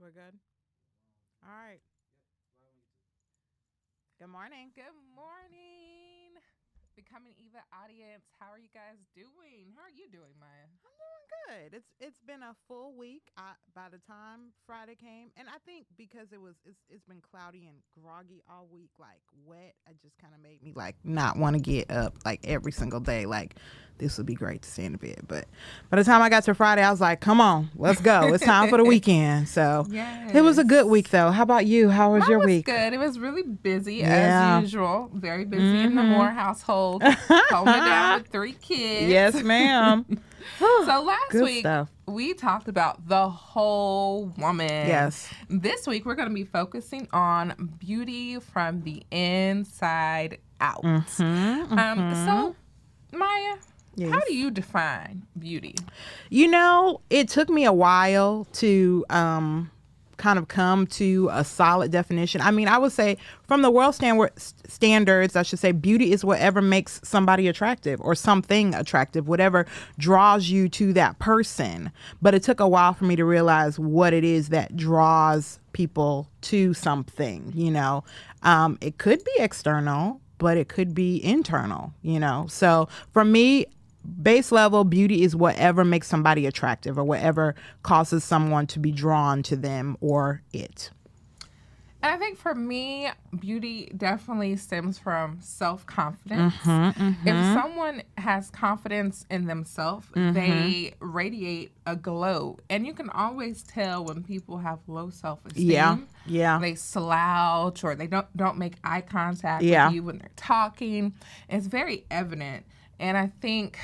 We're good. All right. Good morning. Good morning, Becoming Eva audience. How are you guys doing? How are you doing, Maya? Good. It's been a full week. By the time Friday came, and I think because it's been cloudy and groggy all week, like wet. It just kind of made me like not want to get up like every single day. Like this would be great to stay in the bed, but by the time I got to Friday, I was like, "Come on, let's go. It's time for the weekend." So it was a good week, though. How about you? How was your week? Good. It was really busy Yeah. as usual. Very busy in the Moore household. Holding it down with 3 kids. Yes, ma'am. So last Good week stuff. we talked about the whole woman. Yes. This week we're going to be focusing on beauty from the inside out. So Maya, Yes. how do you define beauty? You know, it took me a while to kind of come to a solid definition. I mean, I would say from the world standards, I should say beauty is whatever makes somebody attractive or something attractive, whatever draws you to that person. But it took a while for me to realize what it is that draws people to something, you know. It could be external, but it could be internal, you know. So for me, base level beauty is whatever makes somebody attractive or whatever causes someone to be drawn to them or it. And I think for me, beauty definitely stems from self-confidence. If someone has confidence in themselves, they radiate a glow. And you can always tell when people have low self-esteem. Yeah. They slouch or they don't make eye contact Yeah. with you when they're talking. It's very evident. And I think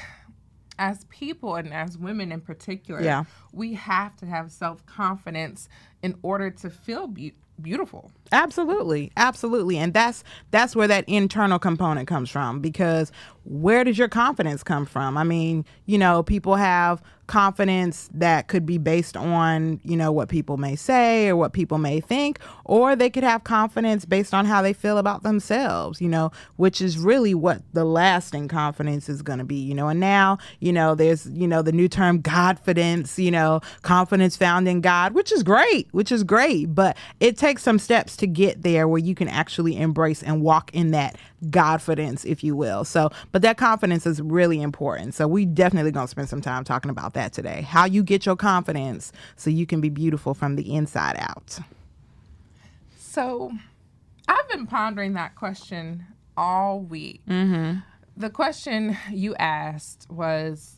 as people and as women in particular, we have to have self-confidence in order to feel beautiful. Absolutely. And that's where that internal component comes from, because where does your confidence come from? I mean, you know, people have confidence that could be based on, you know, what people may say or what people may think, or they could have confidence based on how they feel about themselves, you know, which is really what the lasting confidence is going to be, you know. And now, you know, there's, you know, the new term Godfidence, you know, confidence found in God, which is great, but it takes some steps to get there where you can actually embrace and walk in that Godfidence, if you will. So, but that confidence is really important. So we definitely going to spend some time talking about that today. How you get your confidence so you can be beautiful from the inside out. So I've been pondering that question all week. The question you asked was,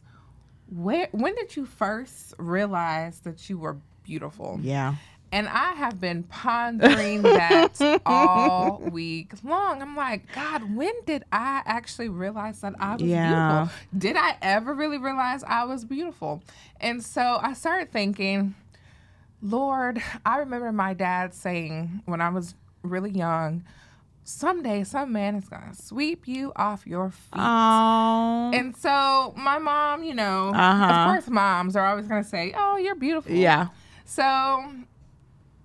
when did you first realize that you were beautiful? Yeah. And I have been pondering that all week long. I'm like, God, when did I actually realize that I was beautiful? Did I ever really realize I was beautiful? And so I started thinking, Lord, I remember my dad saying when I was really young, someday some man is going to sweep you off your feet. Oh. And so my mom, you know, of course moms are always going to say, oh, you're beautiful. Yeah. So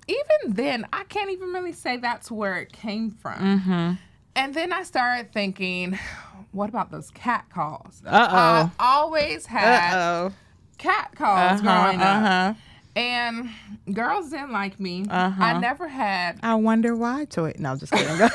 even then, I can't even really say that's where it came from. And then I started thinking, what about those cat calls? I always had cat calls growing up. And girls didn't like me. I never had. I wonder why, Toy. No, just kidding.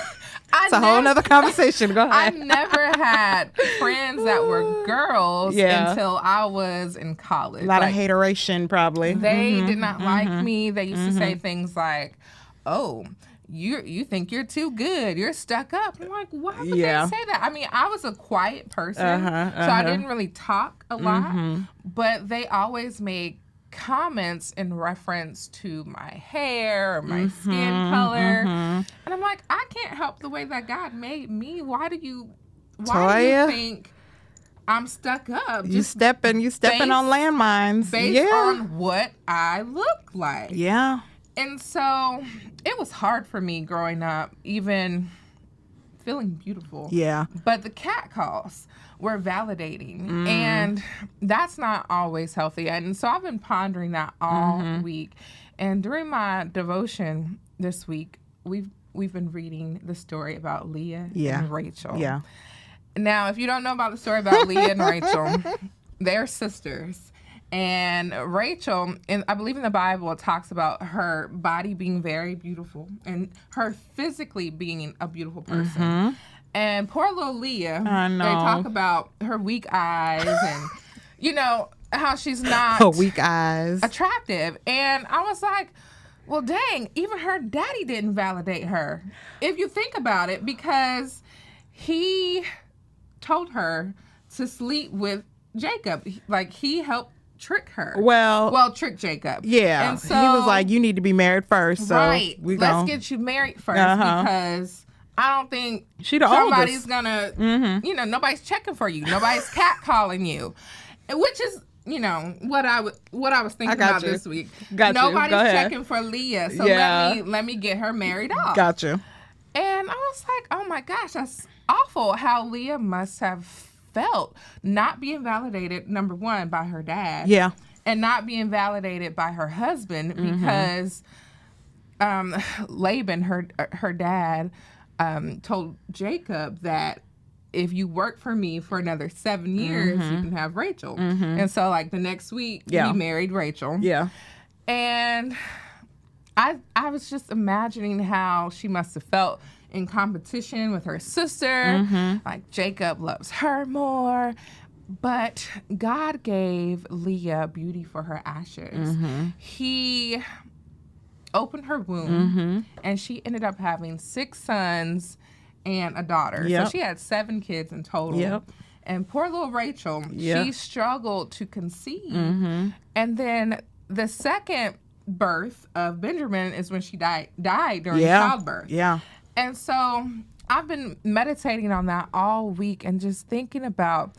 It's a whole nother conversation. Go I ahead. never had friends that were girls until I was in college. A lot of hateration, probably. They did not like me. They used to say things like, oh, you think you're too good. You're stuck up. I'm like, why would they say that? I mean, I was a quiet person, so I didn't really talk a lot. But they always made comments in reference to my hair or my skin color. And I'm like, I can't help the way that God made me. Why do you think I'm stuck up? You stepping on landmines. Based on what I look like. Yeah. And so it was hard for me growing up, even feeling beautiful. Yeah. But the cat calls were validating. And that's not always healthy. And so I've been pondering that all week. And during my devotion this week, we've been reading the story about Leah and Rachel. Yeah. Now, if you don't know about the story about Leah and Rachel, they're sisters. And Rachel, and I believe in the Bible, it talks about her body being very beautiful and her physically being a beautiful person. Mm-hmm. And poor little Leah, they talk about her weak eyes and, you know, how she's not weak eyes attractive. And I was like, well, dang, even her daddy didn't validate her. If you think about it, because he told her to sleep with Jacob. Like, he helped trick her. Well, trick Jacob. Yeah. And so he was like, you need to be married first. So right. Let's get you married first because I don't think somebody's gonna, you know, nobody's checking for you. Nobody's catcalling you, which is, you know, what I was thinking about this week. Nobody's checking for Leah, so let me get her married off. Got you. And I was like, oh my gosh, that's awful. How Leah must have felt not being validated, number one, by her dad. Yeah. And not being validated by her husband because Laban, her dad, told Jacob that if you work for me for another 7 years, you can have Rachel. And so, like, the next week, he married Rachel. Yeah. And I was just imagining how she must have felt in competition with her sister. Like, Jacob loves her more. But God gave Leah beauty for her ashes. He opened her womb, and she ended up having 6 sons and a daughter. So she had 7 kids in total. And poor little Rachel, she struggled to conceive. And then the second birth of Benjamin is when she died during childbirth. And so I've been meditating on that all week and just thinking about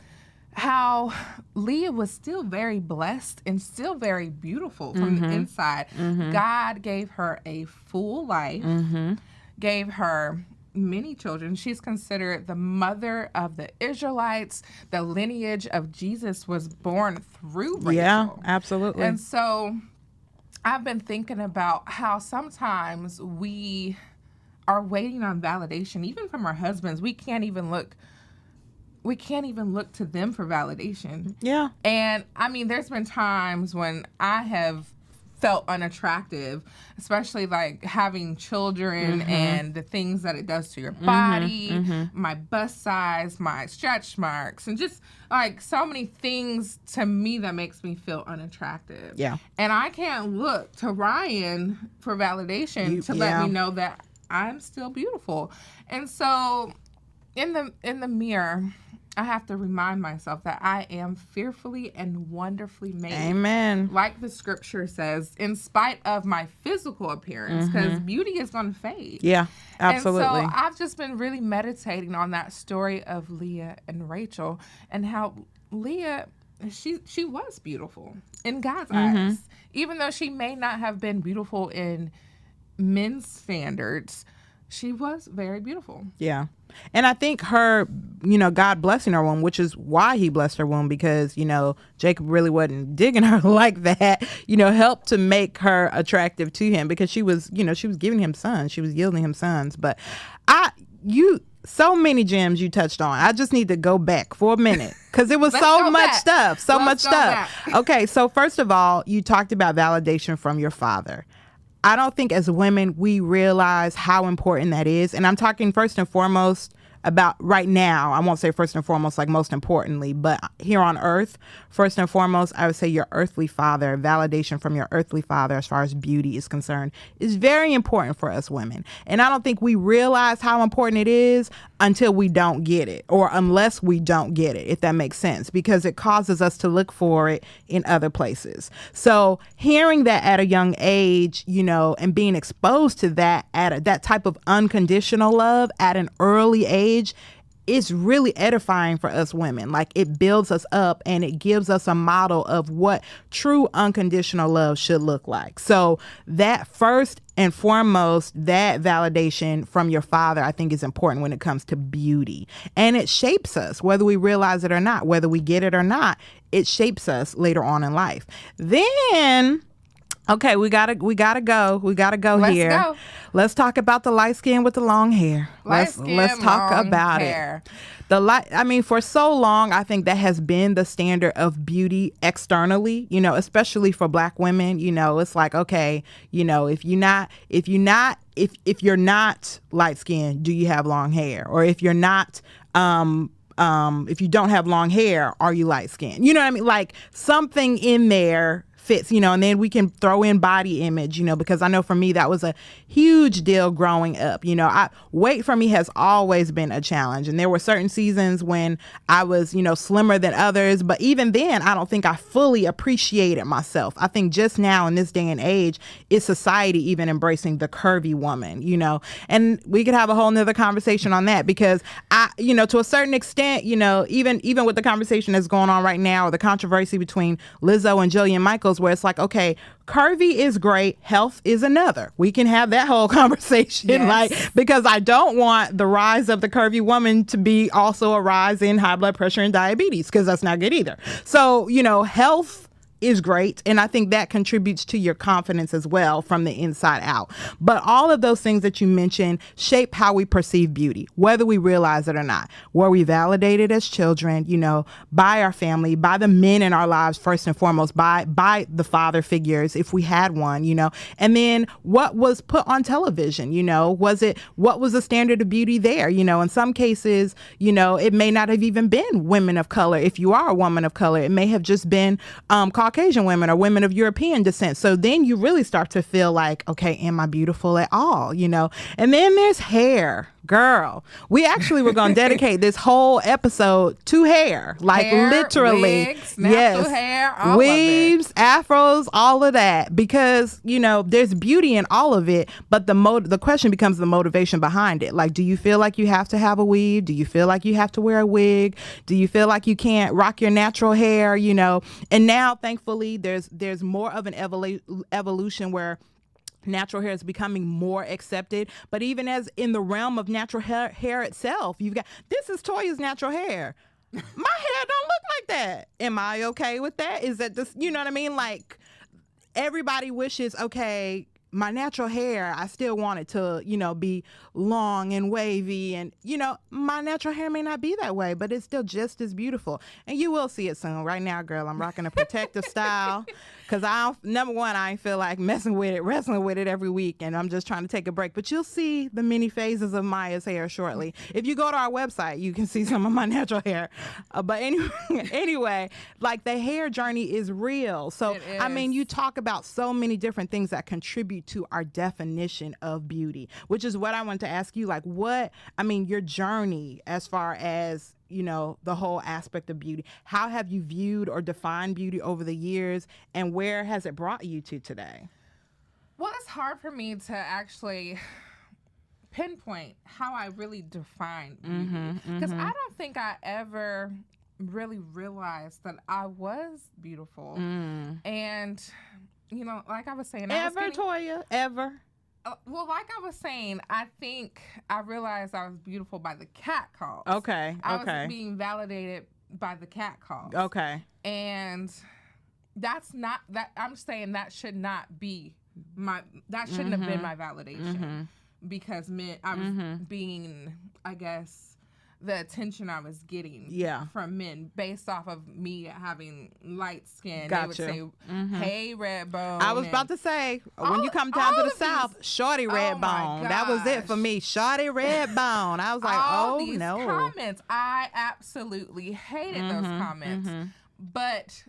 how Leah was still very blessed and still very beautiful from the inside. God gave her a full life, gave her many children. She's considered the mother of the Israelites. The lineage of Jesus was born through Rachel. Yeah, absolutely. And so I've been thinking about how sometimes we are waiting on validation, even from our husbands. We can't even look to them for validation. Yeah. And I mean, there's been times when I have felt unattractive, especially like having children and the things that it does to your body, my bust size, my stretch marks, and just like so many things to me that makes me feel unattractive. Yeah. And I can't look to Ryan for validation to let me know that I'm still beautiful. And so in the mirror, I have to remind myself that I am fearfully and wonderfully made. Amen. Like the scripture says, in spite of my physical appearance, because beauty is going to fade. Yeah, absolutely. And so I've just been really meditating on that story of Leah and Rachel and how Leah, she was beautiful in God's eyes. Even though she may not have been beautiful in men's standards, she was very beautiful. Yeah. And I think her, God blessing her womb, which is why he blessed her womb, because, Jacob really wasn't digging her like that, helped to make her attractive to him, because she was giving him sons. She was yielding him sons. But so many gems you touched on. I just need to go back for a minute because it was so much stuff. So much stuff. Okay. So first of all, you talked about validation from your father. I don't think as women we realize how important that is. And I'm talking first and foremost about right now. I won't say first and foremost like most importantly, but here on earth, first and foremost, I would say your earthly father, validation from your earthly father as far as beauty is concerned, is very important for us women. And I don't think we realize how important it is until we don't get it, or unless we don't get it, if that makes sense, because it causes us to look for it in other places. So hearing that at a young age, and being exposed to that that type of unconditional love at an early age, it's really edifying for us women. Like, it builds us up and it gives us a model of what true unconditional love should look like. So that first and foremost, that validation from your father, I think, is important when it comes to beauty. And it shapes us, whether we realize it or not, whether we get it or not, it shapes us later on in life. Then, okay, we gotta go. Let's Let's talk about the light skin with the long hair. Let's talk about hair. it. For so long, I think that has been the standard of beauty externally, especially for Black women. It's like, okay, if you're not light skinned, do you have long hair? Or if you're not, if you don't have long hair, are you light skinned? You know what I mean? Like something in there fits, and then we can throw in body image, because I know for me that was a huge deal growing up. Weight for me has always been a challenge, and there were certain seasons when I was, slimmer than others, but even then I don't think I fully appreciated myself. I think just now in this day and age, is society even embracing the curvy woman, and we could have a whole nother conversation on that, because to a certain extent, even with the conversation that's going on right now, or the controversy between Lizzo and Jillian Michaels, where it's like, okay, curvy is great, health is another. We can have that whole conversation, yes. Because I don't want the rise of the curvy woman to be also a rise in high blood pressure and diabetes, because that's not good either. So, health is great, and I think that contributes to your confidence as well from the inside out. But all of those things that you mentioned shape how we perceive beauty, whether we realize it or not. Were we validated as children, by our family, by the men in our lives first and foremost, by the father figures if we had one, and then what was put on television, what was the standard of beauty there? In some cases, it may not have even been women of color. If you are a woman of color, it may have just been Caucasian women or women of European descent. So then you really start to feel like, okay, am I beautiful at all? And then there's hair. Girl, we actually were going to dedicate this whole episode to hair, like hair, literally. Wigs, natural hair, all weaves, afros, all of that, because there's beauty in all of it, but the question becomes the motivation behind it. Like, do you feel like you have to have a weave? Do you feel like you have to wear a wig? Do you feel like you can't rock your natural hair? And now, thankfully, there's more of an evolution where natural hair is becoming more accepted. But even as in the realm of natural hair itself, you've got, this is Toya's natural hair. My hair don't look like that. Am I okay with that? Is that just, you know what I mean? Like, everybody wishes, okay, my natural hair, I still want it to, be long and wavy. And, my natural hair may not be that way, but it's still just as beautiful. And you will see it soon. Right now, girl, I'm rocking a protective style because number one, I ain't feel like wrestling with it every week. And I'm just trying to take a break. But you'll see the many phases of Maya's hair shortly. If you go to our website, you can see some of my natural hair. But anyway, like the hair journey is real. So, you talk about so many different things that contribute to our definition of beauty, which is what I want to ask you, like your journey as far as, the whole aspect of beauty. How have you viewed or defined beauty over the years, and where has it brought you to today? Well, it's hard for me to actually pinpoint how I really define beauty, because I don't think I ever really realized that I was beautiful. And like I was saying, Toya, ever? Well, like I was saying, I think I realized I was beautiful by the cat calls. Okay. I was being validated by the cat calls. Okay. And that's not that. I'm saying that should not be that shouldn't have been my validation, because I was being, I guess, the attention I was getting from men based off of me having light skin. Gotcha. They would say, hey, red bone. I was about to say, when you come down to the South, shorty red bone. That was it for me. Shorty red bone. I was like, all oh, these no. comments. I absolutely hated those comments. But,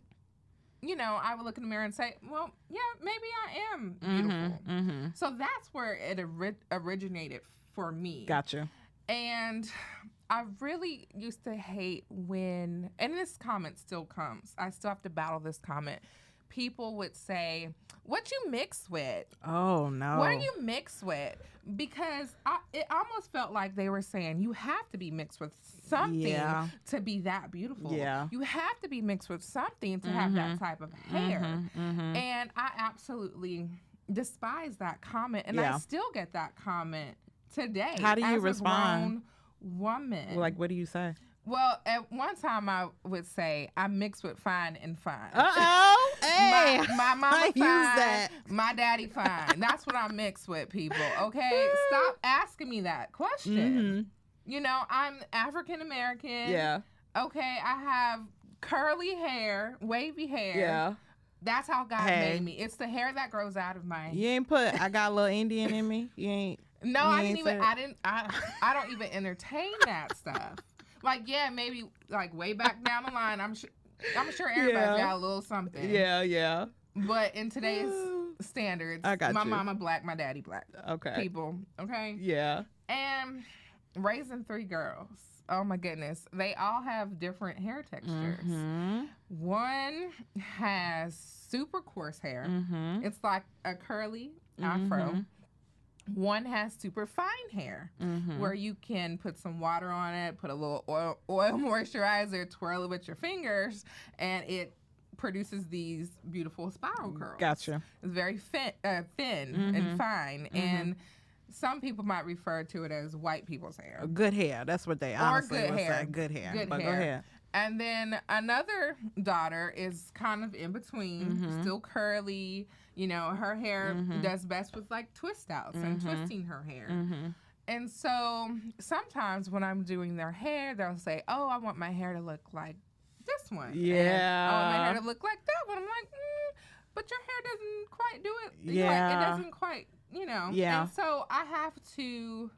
I would look in the mirror and say, well, yeah, maybe I am beautiful. So that's where it originated for me. Gotcha. And I really used to hate when, and this comment still comes, I still have to battle this comment. People would say, what you mix with? Oh, no. What are you mixed with? Because it almost felt like they were saying, you have to be mixed with something to be that beautiful. Yeah. You have to be mixed with something to have that type of hair. And I absolutely despise that comment. And I still get that comment today. How do you respond? Woman. Like, what do you say? Well, at one time I would say I mix with fine and fine. Hey, my mama fine, my daddy fine. That's what I mix with, people. Okay, stop asking me that question. You know, I'm African American. Yeah. Okay, I have curly hair, wavy hair. Yeah. That's how God made me. It's the hair that grows out of my. You ain't put. I got a little Indian in me. You ain't. No, I didn't even. I don't even entertain that stuff. Like, yeah, maybe like way back down the line, I'm sure everybody's got a little something. Yeah. But in today's standards, my mama black, my daddy black. Okay. People, okay? Yeah. And raising 3 girls. Oh my goodness. They all have different hair textures. One has super coarse hair. It's like a curly afro. One has super fine hair where you can put some water on it, put a little oil moisturizer, twirl it with your fingers, and it produces these beautiful spiral curls. Gotcha. It's very thin and fine. And some people might refer to it as white people's hair. Good hair. That's what they honestly would hair. say. Good hair. Good but hair. Go ahead. And then another daughter is kind of in between, still curly. You know, her hair does best with like twist outs and twisting her hair. And so sometimes when I'm doing their hair, they'll say, oh, I want my hair to look like this one. Yeah. And I want my hair to look like that one. I'm like, but your hair doesn't quite do it. Yeah. Like, it doesn't quite, you know. Yeah. And so I have to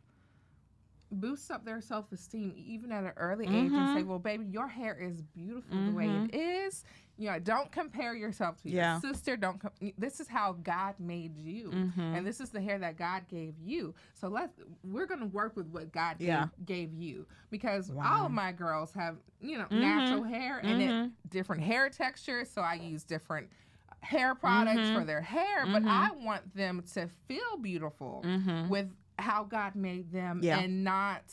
boost up their self-esteem even at an early age and say, well, baby, your hair is beautiful the way it is. You know, don't compare yourself to your sister. This is how God made you, and this is the hair that God gave you. So we're going to work with what God gave you, because all of my girls have, you know, natural hair and different hair textures. So I use different hair products for their hair, but I want them to feel beautiful with how God made them and not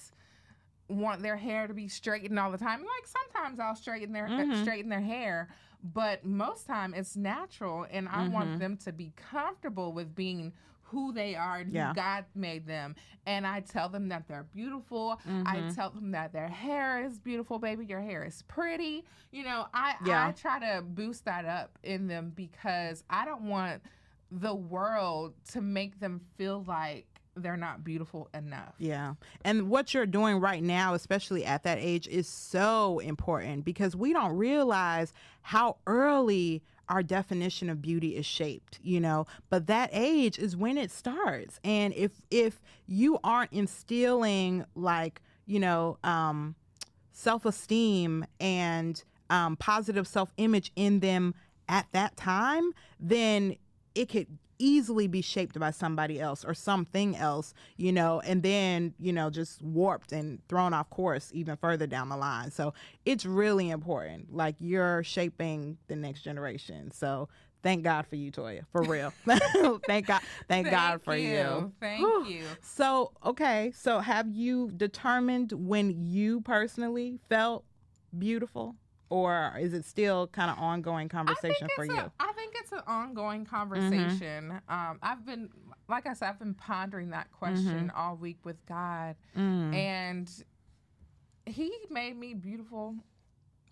want their hair to be straightened all the time. Like sometimes I'll straighten their hair, but most time it's natural, and I want them to be comfortable with being who they are and who God made them. And I tell them that they're beautiful. I tell them that their hair is beautiful, baby. Your hair is pretty. You know, I try to boost that up in them, because I don't want the world to make them feel like they're not beautiful enough. Yeah. And what you're doing right now, especially at that age, is so important, because we don't realize how early our definition of beauty is shaped, you know, but that age is when it starts. And if you aren't instilling, like, you know, self-esteem and positive self-image in them at that time, then it could easily be shaped by somebody else or something else, you know, and then, you know, just warped and thrown off course even further down the line. So it's really important. Like, you're shaping the next generation. So thank God for you, Toya, for real. Thank God for you. Thank you. So, okay. So have you determined when you personally felt beautiful? Or is it still kind of ongoing conversation for you? I think it's an ongoing conversation. I've been pondering that question all week with God. And he made me beautiful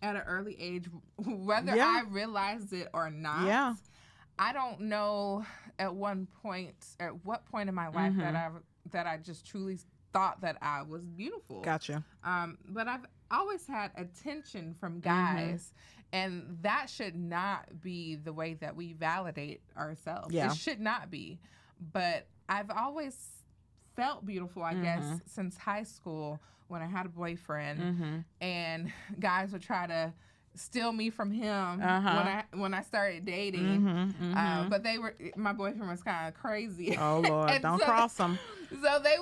at an early age, whether I realized it or not. Yeah. I don't know at what point in my life that I just truly thought that I was beautiful. Gotcha. But I've always had attention from guys, and that should not be the way that we validate ourselves. Yeah. It should not be. But I've always felt beautiful, I guess, since high school, when I had a boyfriend, and guys would try to steal me from him when I started dating. But my boyfriend was kind of crazy. Oh Lord, don't cross him. So they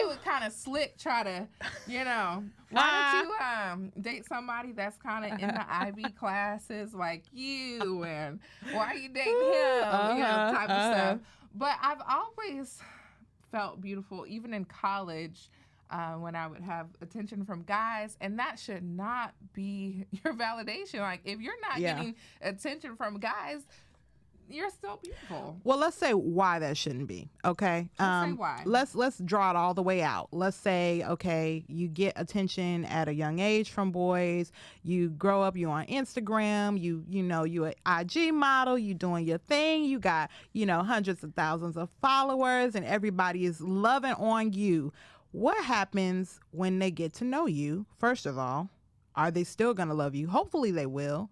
would kind of slick try to, you know, why don't you date somebody that's kind of in the IB classes like you, and why are you dating him, you know, type of stuff. But I've always felt beautiful, even in college, when I would have attention from guys, and that should not be your validation. Like, if you're not getting attention from guys, you're still beautiful. Well, let's say why that shouldn't be. Okay. Let's say why. Let's draw it all the way out. Let's say, okay, you get attention at a young age from boys. You grow up, you on Instagram, you an IG model, you doing your thing, you got, hundreds of thousands of followers and everybody is loving on you. What happens when they get to know you? First of all, are they still going to love you? Hopefully they will.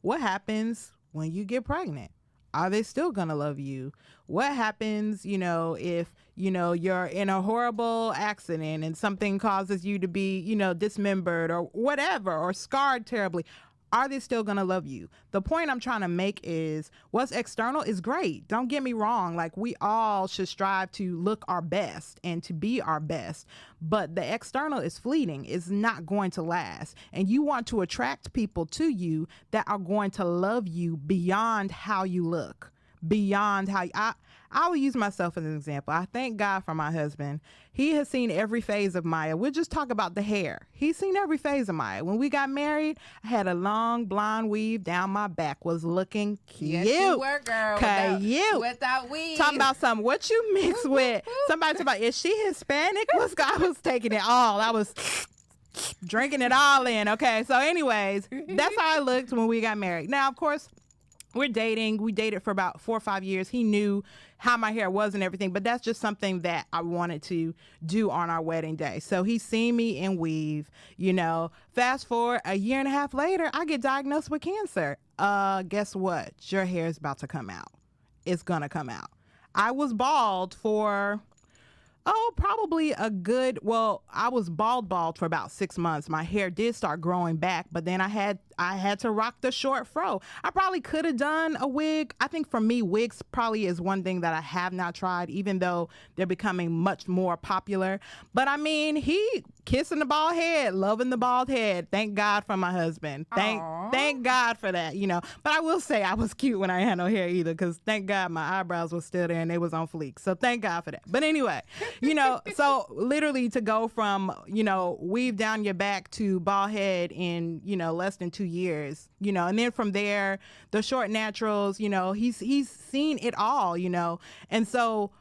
What happens when you get pregnant? Are they still going to love you? What happens, if, you're in a horrible accident and something causes you to be, dismembered or whatever, or scarred terribly? Are they still going to love you? The point I'm trying to make is what's external is great. Don't get me wrong. Like, we all should strive to look our best and to be our best. But the external is fleeting. It's not going to last. And you want to attract people to you that are going to love you beyond how you look. Beyond how I will use myself as an example. I thank God for my husband. He has seen every phase of Maya. We'll just talk about the hair. He's seen every phase of Maya. When we got married, I had a long blonde weave down my back. Was looking cute. Yes, you were, girl. Cute. Without weave. Talking about something. What you mix with? Somebody talking about, is she Hispanic? I was taking it all. I was drinking it all in. Okay. So anyways, that's how I looked when we got married. Now, of course, we're dating. We dated for about 4 or 5 years. He knew how my hair was and everything, but that's just something that I wanted to do on our wedding day. So he's seen me in weave, fast forward a year and a half later, I get diagnosed with cancer. Guess what? Your hair is about to come out. It's going to come out. I was bald for probably I was bald for about 6 months. My hair did start growing back, but then I had to rock the short fro. I probably could have done a wig. I think for me, wigs probably is one thing that I have not tried, even though they're becoming much more popular. But I mean, he kissing the bald head, loving the bald head. Thank God for my husband. Thank God for that, But I will say I was cute when I had no hair either, because thank God my eyebrows were still there and they was on fleek. So thank God for that. But anyway, so literally to go from, weave down your back to bald head in, less than 2 years, and then from there, the short naturals, he's seen it all, and so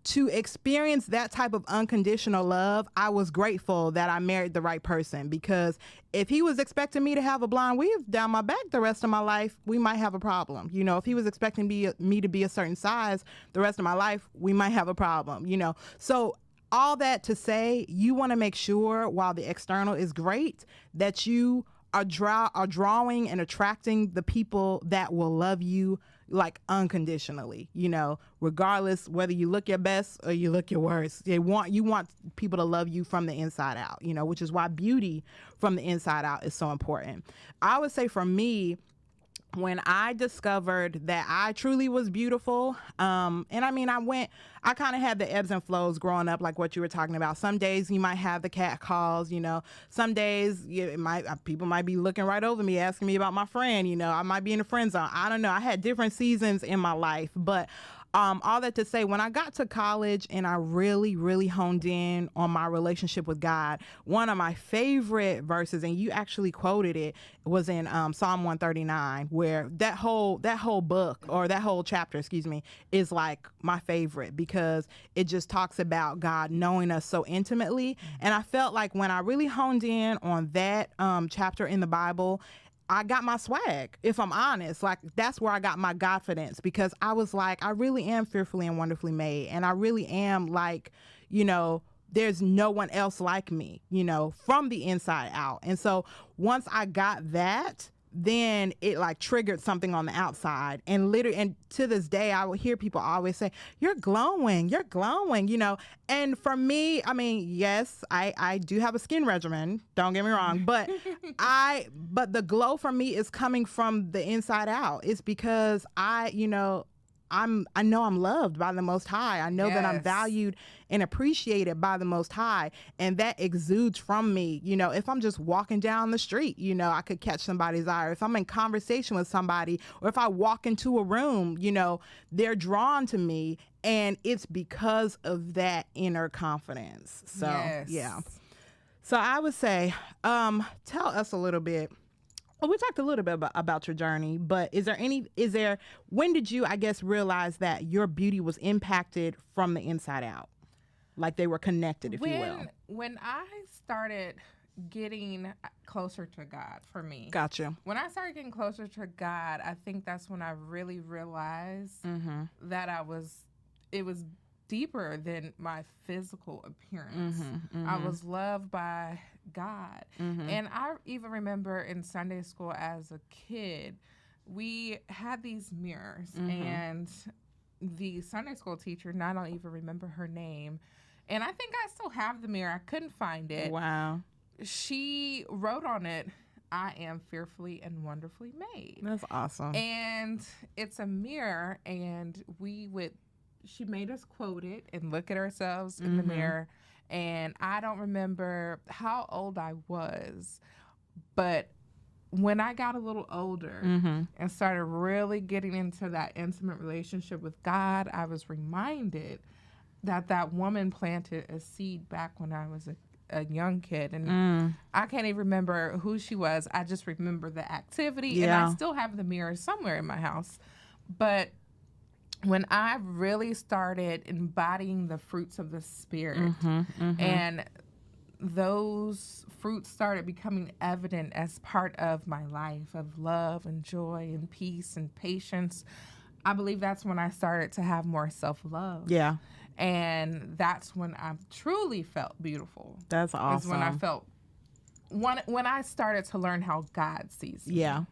to experience that type of unconditional love, I was grateful that I married the right person, because if he was expecting me to have a blonde weave down my back the rest of my life, we might have a problem. If he was expecting me to be a certain size the rest of my life, we might have a problem, So all that to say, you want to make sure while the external is great, that you are drawing and attracting the people that will love you like unconditionally, regardless whether you look your best or you look your worst. You want people to love you from the inside out, which is why beauty from the inside out is so important. I would say for me, when I discovered that I truly was beautiful, and I mean, I kind of had the ebbs and flows growing up, like what you were talking about. Some days you might have the cat calls, some days people might be looking right over me, asking me about my friend, I might be in the friend zone. I don't know. I had different seasons in my life, but all that to say, when I got to college and I really, really honed in on my relationship with God, one of my favorite verses, and you actually quoted it, was in Psalm 139, where that whole book, or that whole chapter, is like my favorite, because it just talks about God knowing us so intimately. And I felt like when I really honed in on that chapter in the Bible, I got my swag, if I'm honest. Like, that's where I got my confidence, because I was like, I really am fearfully and wonderfully made. And I really am like, there's no one else like me, from the inside out. And so once I got that, then it like triggered something on the outside. And literally, and to this day, I would hear people always say, you're glowing, And for me, I mean, yes, I do have a skin regimen, don't get me wrong, but but the glow for me is coming from the inside out. It's because I know I'm loved by the Most High. I know that I'm valued and appreciated by the Most High, and that exudes from me. If I'm just walking down the street, I could catch somebody's eye. Or if I'm in conversation with somebody, or if I walk into a room, they're drawn to me, and it's because of that inner confidence. So, yeah. So I would say, tell us a little bit Well, we talked a little bit about your journey, but when did you, I guess, realize that your beauty was impacted from the inside out? Like they were connected, if you will. When I started getting closer to God, for me. Gotcha. When I started getting closer to God, I think that's when I really realized that it was deeper than my physical appearance. I was loved by God. And I even remember in Sunday school as a kid, we had these mirrors, and the Sunday school teacher, and I don't even remember her name, and I think I still have the mirror. I couldn't find it. Wow. She wrote on it, "I am fearfully and wonderfully made." That's awesome. And it's a mirror, and she made us quote it and look at ourselves in the mirror. And I don't remember how old I was, but when I got a little older and started really getting into that intimate relationship with God, I was reminded that woman planted a seed back when I was a young kid. And I can't even remember who she was. I just remember the activity. Yeah. And I still have the mirror somewhere in my house. But when I really started embodying the fruits of the Spirit, and those fruits started becoming evident as part of my life of love and joy and peace and patience, I believe that's when I started to have more self-love. Yeah. And that's when I truly felt beautiful. That's awesome. Is when I felt, when I started to learn how God sees me. Yeah.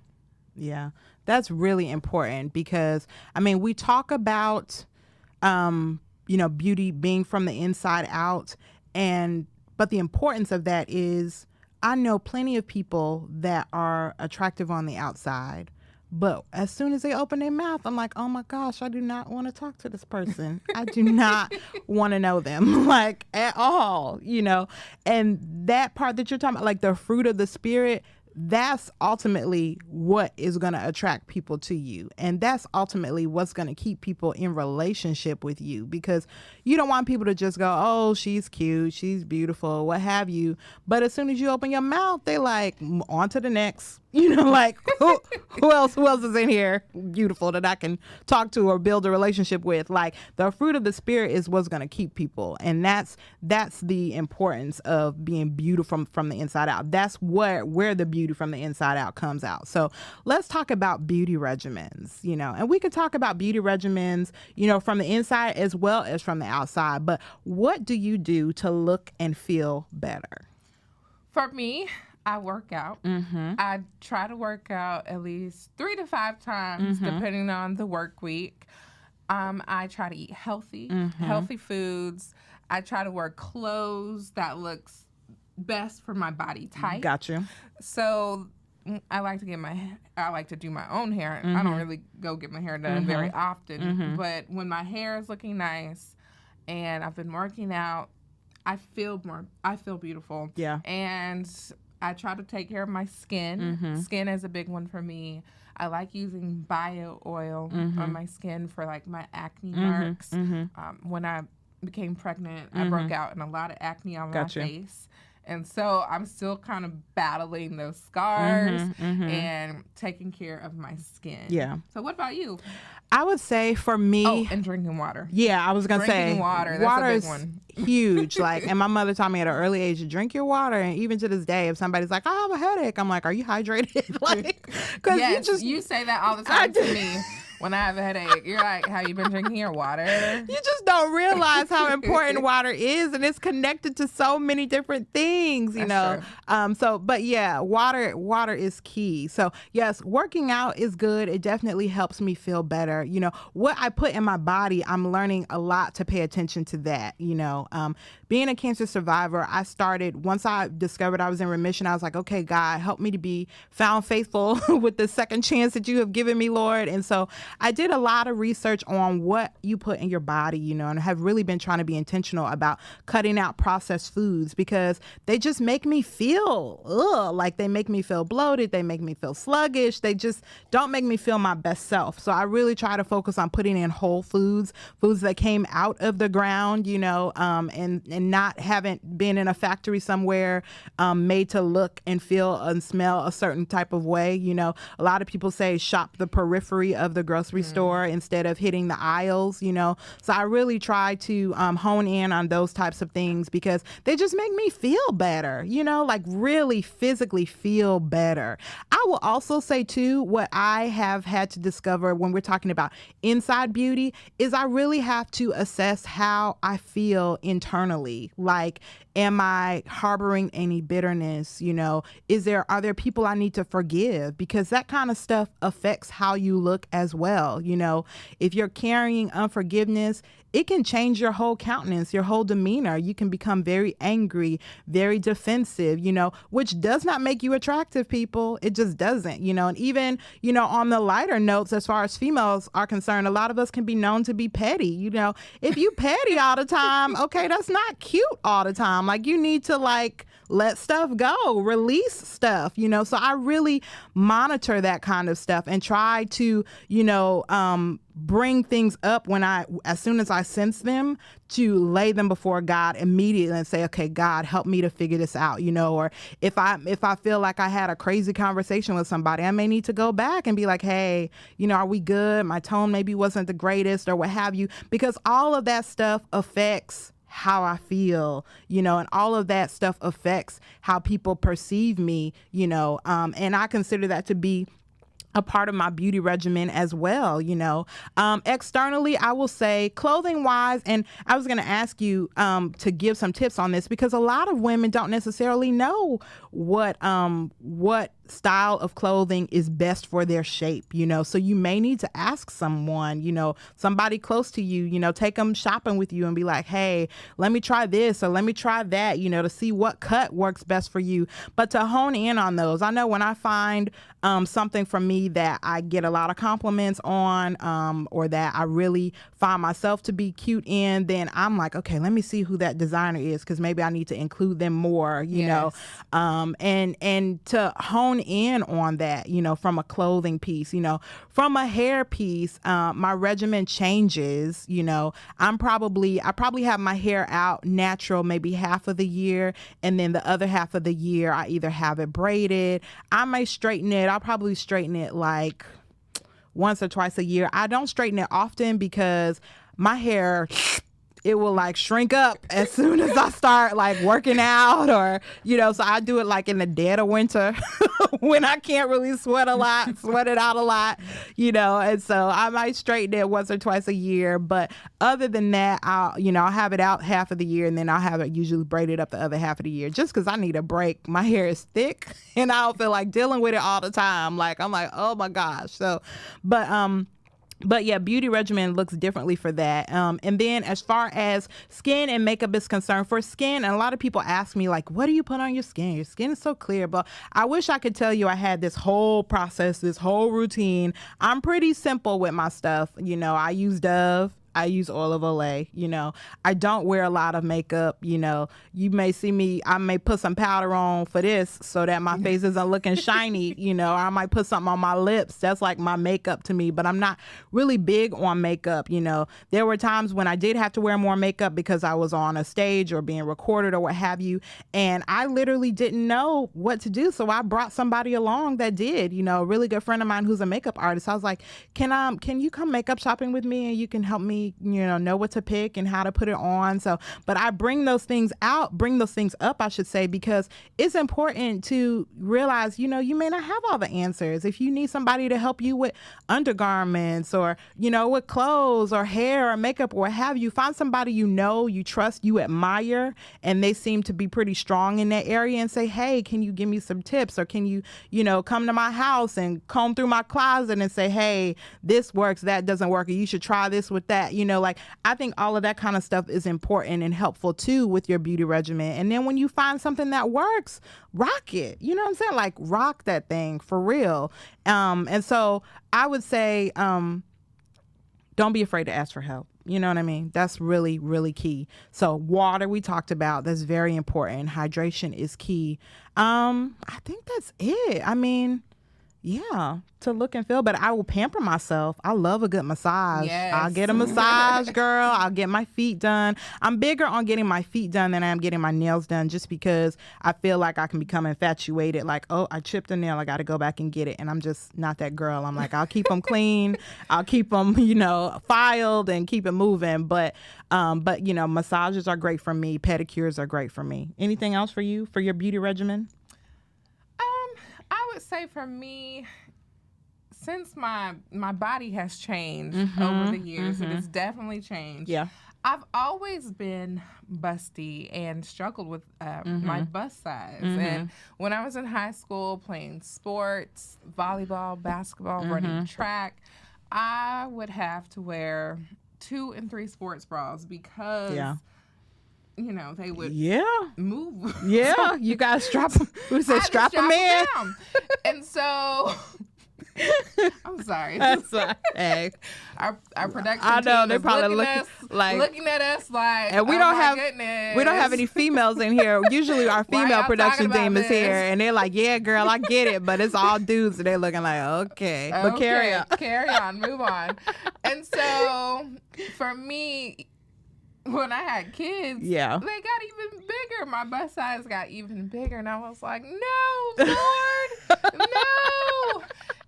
Yeah. That's really important because, I mean, we talk about, beauty being from the inside out, but the importance of that is I know plenty of people that are attractive on the outside, but as soon as they open their mouth, I'm like, oh my gosh, I do not want to talk to this person. I do not want to know them, like, at all, and that part that you're talking about, like the fruit of the Spirit, that's ultimately what is going to attract people to you. And that's ultimately what's going to keep people in relationship with you, because you don't want people to just go, oh, she's cute, she's beautiful, what have you. But as soon as you open your mouth, they like, on to the next. Like who else is in here beautiful that I can talk to or build a relationship with? Like the fruit of the Spirit is what's going to keep people. And that's the importance of being beautiful from the inside out. That's where the beauty from the inside out comes out. So let's talk about beauty regimens, and we can talk about beauty regimens, from the inside as well as from the outside. But what do you do to look and feel better? For me, I work out. I try to work out at least 3 to 5 times, depending on the work week. I try to eat healthy foods. I try to wear clothes that looks best for my body type. Gotcha. So I like to do my own hair. I don't really go get my hair done very often, but when my hair is looking nice and I've been working out, I feel beautiful. Yeah. And I try to take care of my skin. Skin is a big one for me. I like using bio oil on my skin for like my acne marks. When I became pregnant, I broke out in a lot of acne on my face. And so I'm still kind of battling those scars and taking care of my skin. Yeah. So what about you? I would say for me... Oh, and drinking water. Yeah, I was going to say... Drinking water, that's a big one. Huge. And my mother taught me at an early age to drink your water. And even to this day, if somebody's like, I have a headache, I'm like, are you hydrated? Yes, you say that all the time to me. When I have a headache, you're like, have you been drinking your water? You just don't realize how important water is, and it's connected to so many different things, That's true. But yeah, water is key. So yes, working out is good. It definitely helps me feel better. What I put in my body, I'm learning a lot to pay attention to that. Being a cancer survivor, I started, once I discovered I was in remission, I was like, okay, God, help me to be found faithful with the second chance that you have given me, Lord. And so I did a lot of research on what you put in your body, and have really been trying to be intentional about cutting out processed foods, because they just make me feel like they make me feel bloated. They make me feel sluggish. They just don't make me feel my best self. So I really try to focus on putting in whole foods that came out of the ground, and and not haven't been in a factory somewhere made to look and feel and smell a certain type of way. You know, a lot of people say shop the periphery of the grocery store instead of hitting the aisles, you know. So I really try to hone in on those types of things because they just make me feel better, you know, like really physically feel better. I will also say too, what I have had to discover when we're talking about inside beauty is I really have to assess how I feel internally. Like, am I harboring any bitterness? You know, are there people I need to forgive? Because that kind of stuff affects how you look as well. You know, if you're carrying unforgiveness, it can change your whole countenance, your whole demeanor. You can become very angry, very defensive, you know, which does not make you attractive, people. It just doesn't, you know. And even, you know, on the lighter notes, as far as females are concerned, a lot of us can be known to be petty. You know, if you petty all the time, okay, that's not cute all the time. Like, you need to like let stuff go, release stuff, you know. So I really monitor that kind of stuff and try to, you know, bring things up as soon as I sense them, to lay them before God immediately and say, okay, God, help me to figure this out, you know. Or if I feel like I had a crazy conversation with somebody, I may need to go back and be like, hey, you know, are we good? My tone maybe wasn't the greatest or what have you, because all of that stuff affects how I feel, you know, and all of that stuff affects how people perceive me, you know, and I consider that to be a part of my beauty regimen as well, you know. Externally, I will say clothing wise, and I was going to ask you to give some tips on this, because a lot of women don't necessarily know what style of clothing is best for their shape, you know. So you may need to ask someone, you know, somebody close to you, you know, take them shopping with you and be like, hey, let me try this or let me try that, you know, to see what cut works best for you. But to hone in on those, I know when I find something from me that I get a lot of compliments on, or that I really find myself to be cute in, then I'm like, okay, let me see who that designer is, because maybe I need to include them more, you know, and to hone in on that, you know, from a clothing piece, you know, from a hair piece, my regimen changes, you know. I probably have my hair out natural maybe half of the year, and then the other half of the year I either have it braided. I may straighten it. I'll probably straighten it like once or twice a year. I don't straighten it often because my hair, it will like shrink up as soon as I start like working out, or, you know, so I do it like in the dead of winter when I can't really sweat it out a lot, you know, and so I might straighten it once or twice a year. But other than that, I'll have it out half of the year, and then I'll have it usually braided up the other half of the year, just because I need a break. My hair is thick and I don't feel like dealing with it all the time. Like, I'm like, oh my gosh. So, but yeah, beauty regimen looks differently for that. And then as far as skin and makeup is concerned, for skin, and a lot of people ask me like, what do you put on your skin? Your skin is so clear. But I wish I could tell you I had this whole process, this whole routine. I'm pretty simple with my stuff. You know, I use Dove. I use oil of Olay, you know. I don't wear a lot of makeup, you know. You may see me, I may put some powder on for this so that my face isn't looking shiny, you know. I might put something on my lips. That's like my makeup to me, but I'm not really big on makeup, you know. There were times when I did have to wear more makeup because I was on a stage or being recorded or what have you, and I literally didn't know what to do, so I brought somebody along that did, you know, a really good friend of mine who's a makeup artist. I was like, can you come makeup shopping with me and you can help me, you know what to pick and how to put it on. So, but I bring those things up, I should say, because it's important to realize, you know, you may not have all the answers. If you need somebody to help you with undergarments or, you know, with clothes or hair or makeup or what have you, find somebody you know, you trust, you admire, and they seem to be pretty strong in that area, and say, hey, can you give me some tips? Or can you, you know, come to my house and comb through my closet and say, hey, this works, that doesn't work, or you should try this with that. You know, like, I think all of that kind of stuff is important and helpful too with your beauty regimen. And then when you find something that works, rock it. You know what I'm saying? Like, rock that thing for real. And so I would say, don't be afraid to ask for help. You know what I mean? That's really, really key. So water, we talked about, that's very important. Hydration is key. I think that's it. I mean, Yeah, to look and feel better. I will pamper myself. I love a good massage. Yes. I'll get a massage, girl. I'll get my feet done. I'm bigger on getting my feet done than I am getting my nails done, just because I feel like I can become infatuated. Like, oh, I chipped a nail. I got to go back and get it. And I'm just not that girl. I'm like, I'll keep them clean. I'll keep them, filed and keep it moving. But massages are great for me. Pedicures are great for me. Anything else for you, for your beauty regimen? I would say for me, since my body has changed over the years, it has definitely changed. Yeah. I've always been busty and struggled with my bust size. And when I was in high school playing sports, volleyball, basketball, running track, I would have to wear 2 and 3 sports bras because they would move. Yeah, you guys strap them. Who said strap them in? And so, I'm sorry. That's right. Hey. Our production team is probably looking at us like, and we don't have any females in here. Usually our female production team is here, and they're like, yeah, girl, I get it, but it's all dudes, and they're looking like, okay, but carry on, move on. And so, for me, when I had kids, they got even bigger. My bust size got even bigger, and I was like, no, Lord, no.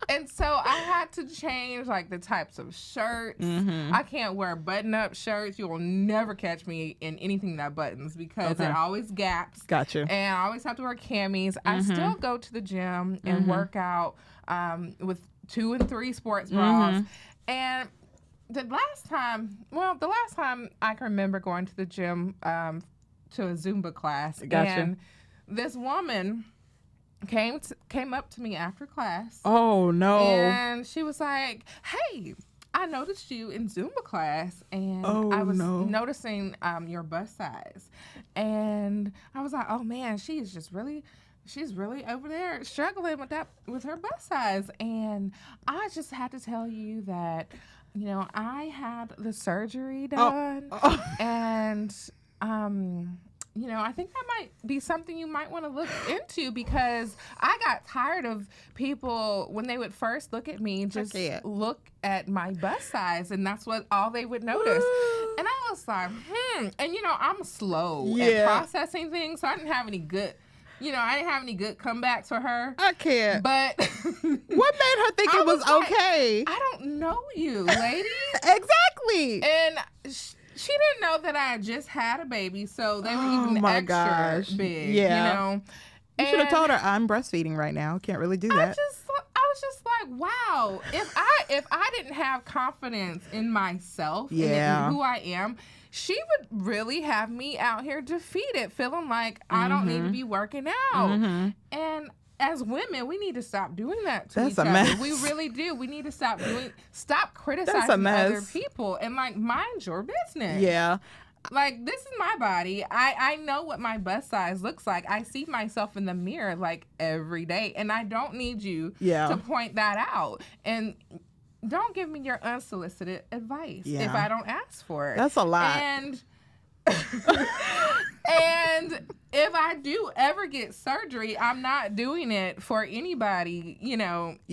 And so I had to change the types of shirts. I can't wear button-up shirts. You will never catch me in anything that buttons because it always gaps. Gotcha. And I always have to wear camis. I still go to the gym and work out with 2 and 3 sports bras. And the last time I can remember going to the gym to a Zumba class. Gotcha. And this woman came up to me after class. Oh, no. And she was like, hey, I noticed you in Zumba class, and I was noticing your bust size. And I was like, oh, man, she's really over there struggling with her bust size. And I just had to tell you that, I had the surgery done, and I think that might be something you might want to look into, because I got tired of people when they would first look at me just look at my bust size, and that's all they would notice. And I was like, and I'm slow at processing things, so I didn't have any good comebacks for her. I can't. But what made her think it was okay? I don't know you, lady. Exactly. And she didn't know that I had just had a baby, so they were even extra big. Yeah. You should have told her, I'm breastfeeding right now. Can't really do that. I was just like, wow. If I didn't have confidence in myself and in who I am, she would really have me out here defeated, feeling like I don't need to be working out. And as women, we need to stop doing that to each other. Mess. We really do. We need to stop criticizing other people and mind your business. Yeah. This is my body. I know what my bust size looks like. I see myself in the mirror every day, and I don't need you to point that out. And don't give me your unsolicited advice if I don't ask for it. That's a lot. And if I do ever get surgery, I'm not doing it for anybody,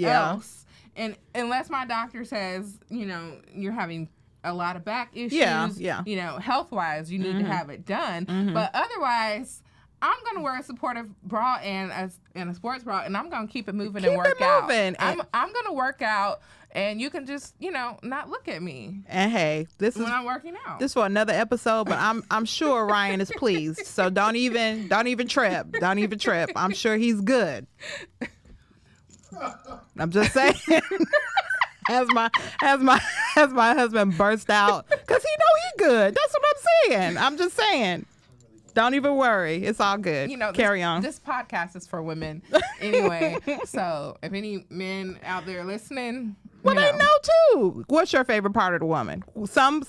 else. And unless my doctor says, you're having a lot of back issues, health-wise, you need to have it done. But otherwise, I'm going to wear a supportive bra and a sports bra, and I'm going to keep it moving and work out. I'm going to work out, and you can just, not look at me. And hey, this is when I'm working out. This is for another episode, but I'm sure Ryan is pleased. So don't even trip. Don't even trip. I'm sure he's good. I'm just saying. As my husband burst out, because he know he good. That's what I'm saying. I'm just saying. Don't even worry. It's all good. Carry on. This podcast is for women anyway. So if any men out there listening, they know too. What's your favorite part of the woman? Some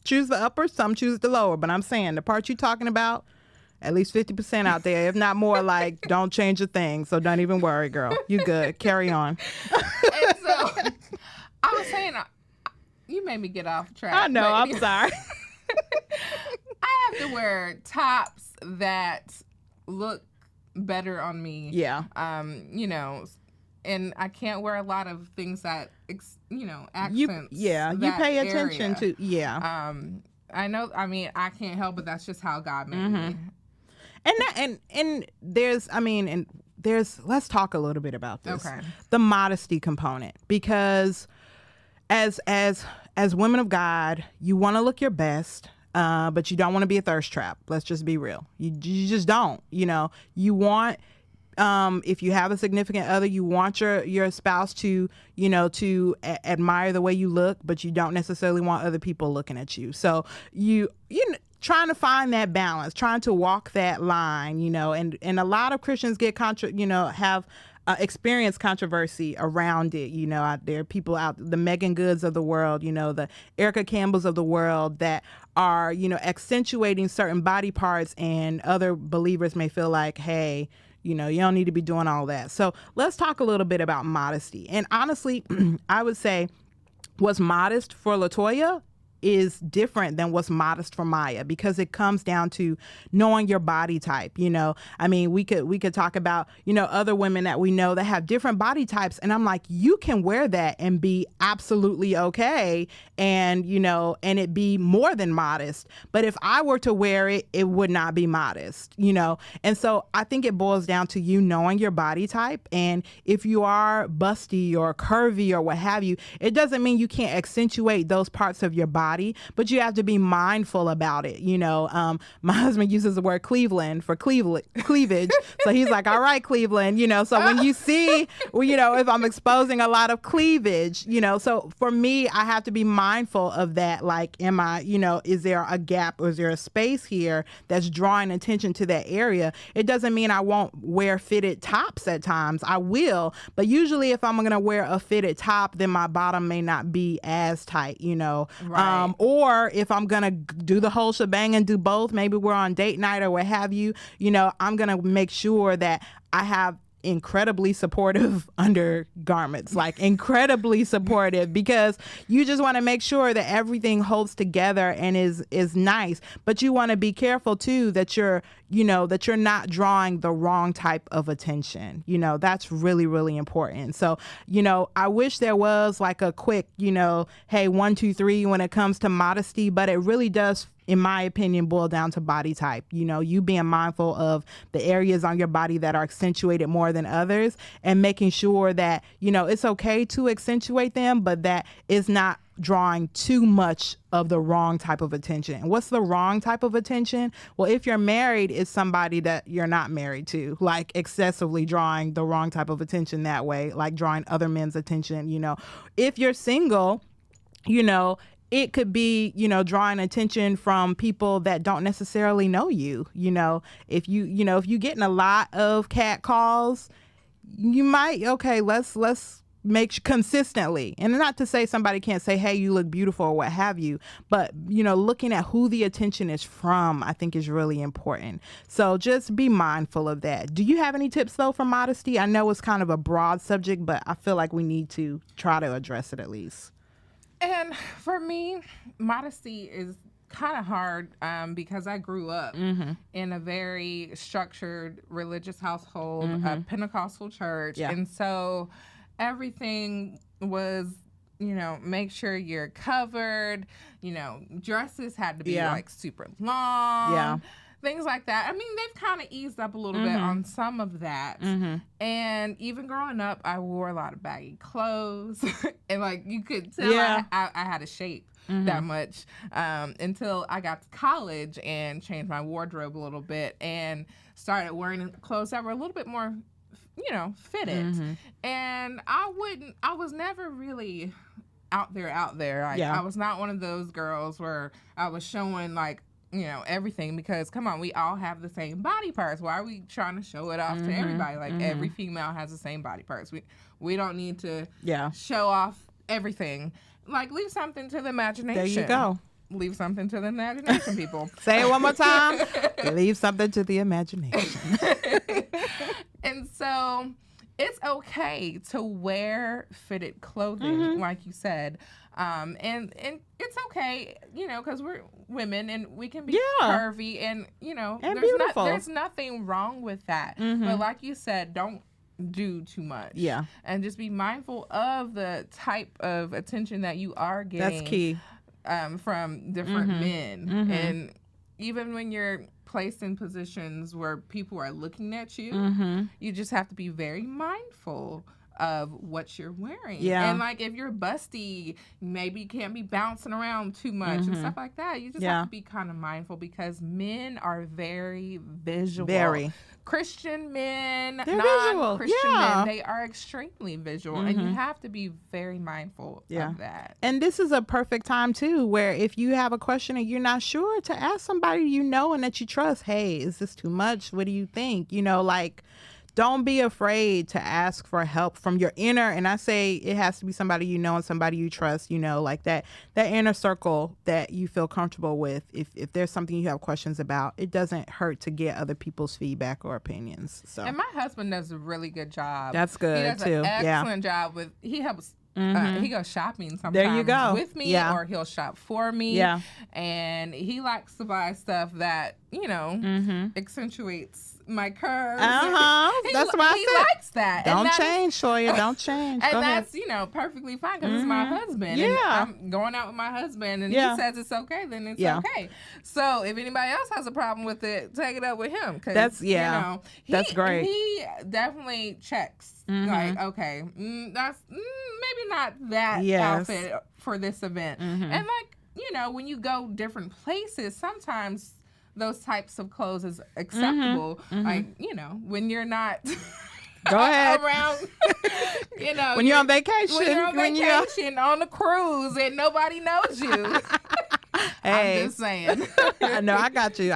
choose the upper, some choose the lower. But I'm saying the part you're talking about, at least 50% out there, if not more, don't change a thing. So don't even worry, girl. You good. Carry on. And so I was saying, you made me get off track. I know. I'm sorry. I have to wear tops that look better on me. Yeah. and I can't wear a lot of things that accents. You pay attention area. I know. I mean, I can't help it. That's just how God made me. And there's let's talk a little bit about this. Okay. The modesty component, because as women of God, you want to look your best. But you don't want to be a thirst trap. Let's just be real. You just don't. You want, if you have a significant other, you want your spouse to admire the way you look, but you don't necessarily want other people looking at you. So you trying to find that balance, trying to walk that line, and a lot of Christians get have experience controversy around it. There are people out, the Megan Goods of the world, the Erica Campbells of the world that are, accentuating certain body parts, and other believers may feel like, hey, you don't need to be doing all that. So let's talk a little bit about modesty. And honestly, I would say what's modest for LaToya is different than what's modest for Maya, because it comes down to knowing your body type. I mean, we could talk about, other women that we know that have different body types. And I'm like, you can wear that and be absolutely okay. And, and it be more than modest. But if I were to wear it, it would not be modest, And so I think it boils down to you knowing your body type. And if you are busty or curvy or what have you, it doesn't mean you can't accentuate those parts of your body, but you have to be mindful about it. My husband uses the word Cleveland for cleavage. So he's like, all right, Cleveland, so when you see, if I'm exposing a lot of cleavage, so for me, I have to be mindful of that. Like, am I, is there a gap, or is there a space here that's drawing attention to that area? It doesn't mean I won't wear fitted tops at times. I will, but usually if I'm going to wear a fitted top, then my bottom may not be as tight, Right. Or if I'm going to do the whole shebang and do both, maybe we're on date night or what have you, I'm going to make sure that I have incredibly supportive undergarments, like incredibly supportive, because you just want to make sure that everything holds together and is nice. But you want to be careful too that you're not drawing the wrong type of attention. That's really, really important. So, I wish there was like a quick, hey, 1, 2, 3 when it comes to modesty, but it really does, in my opinion, boil down to body type. You being mindful of the areas on your body that are accentuated more than others, and making sure that, it's okay to accentuate them, but that it's not drawing too much of the wrong type of attention. And what's the wrong type of attention? Well, if you're married, it's somebody that you're not married to, like excessively drawing the wrong type of attention that way, like drawing other men's attention. If you're single, it could be, drawing attention from people that don't necessarily know you. If you're getting a lot of cat calls, you might, let's make consistently. And not to say somebody can't say, hey, you look beautiful or what have you, but, looking at who the attention is from, I think is really important. So just be mindful of that. Do you have any tips though for modesty? I know it's kind of a broad subject, but I feel like we need to try to address it at least. And for me, modesty is kind of hard because I grew up in a very structured religious household, a Pentecostal church. Yeah. And so everything was, make sure you're covered. Dresses had to be like super long. Yeah. Things like that. I mean, they've kind of eased up a little bit on some of that. And even growing up, I wore a lot of baggy clothes. And like you could tell I had a shape that much until I got to college and changed my wardrobe a little bit and started wearing clothes that were a little bit more, fitted. And I was never really out there. I was not one of those girls where I was showing like, everything, because come on, we all have the same body parts. Why are we trying to show it off to everybody? Like every female has the same body parts. We don't need to show off everything. Like, leave something to the imagination. There you go. Leave something to the imagination, people. Say it one more time. Leave something to the imagination. And so it's okay to wear fitted clothing, like you said. And it's okay, because we're women and we can be curvy and, and beautiful. There's nothing wrong with that. But like you said, don't do too much. Yeah. And just be mindful of the type of attention that you are getting. That's key. From different men. And even when you're placed in positions where people are looking at you, you just have to be very mindful of what you're wearing. Yeah. And like if you're busty, maybe you can't be bouncing around too much and stuff like that. You just have to be kind of mindful because men are very visual. Very. Christian men, They're non-Christian visual. men, they are extremely visual. And you have to be very mindful of that. And this is a perfect time too, where if you have a question and you're not sure, to ask somebody you know and that you trust, hey, is this too much? What do you think? You know, like, don't be afraid to ask for help from your inner, and I say it has to be somebody you know and somebody you trust, you know, like that inner circle that you feel comfortable with. If there's something you have questions about, it doesn't hurt to get other people's feedback or opinions. So, and my husband does a really good job. That's good, he does too. An excellent job with, he helps. He goes shopping sometimes there you go. with me, or he'll shop for me. Yeah. And he likes to buy stuff that, you know, accentuates my curves. That's why he likes that. Don't change, Shoya. Don't change. And Go that's, ahead. you know, perfectly fine because it's my husband. Yeah. And I'm going out with my husband and he says it's okay, then it's okay. So if anybody else has a problem with it, take it up with him. That's, you know, that's great. He definitely checks. Like, okay, that's maybe not that outfit for this event. And like, you know, when you go different places, sometimes those types of clothes is acceptable. Like, you know, when you're not go ahead around, you know, when you're on vacation, when you're on vacation on a cruise and nobody knows you. Hey. I'm just saying. No, I got you.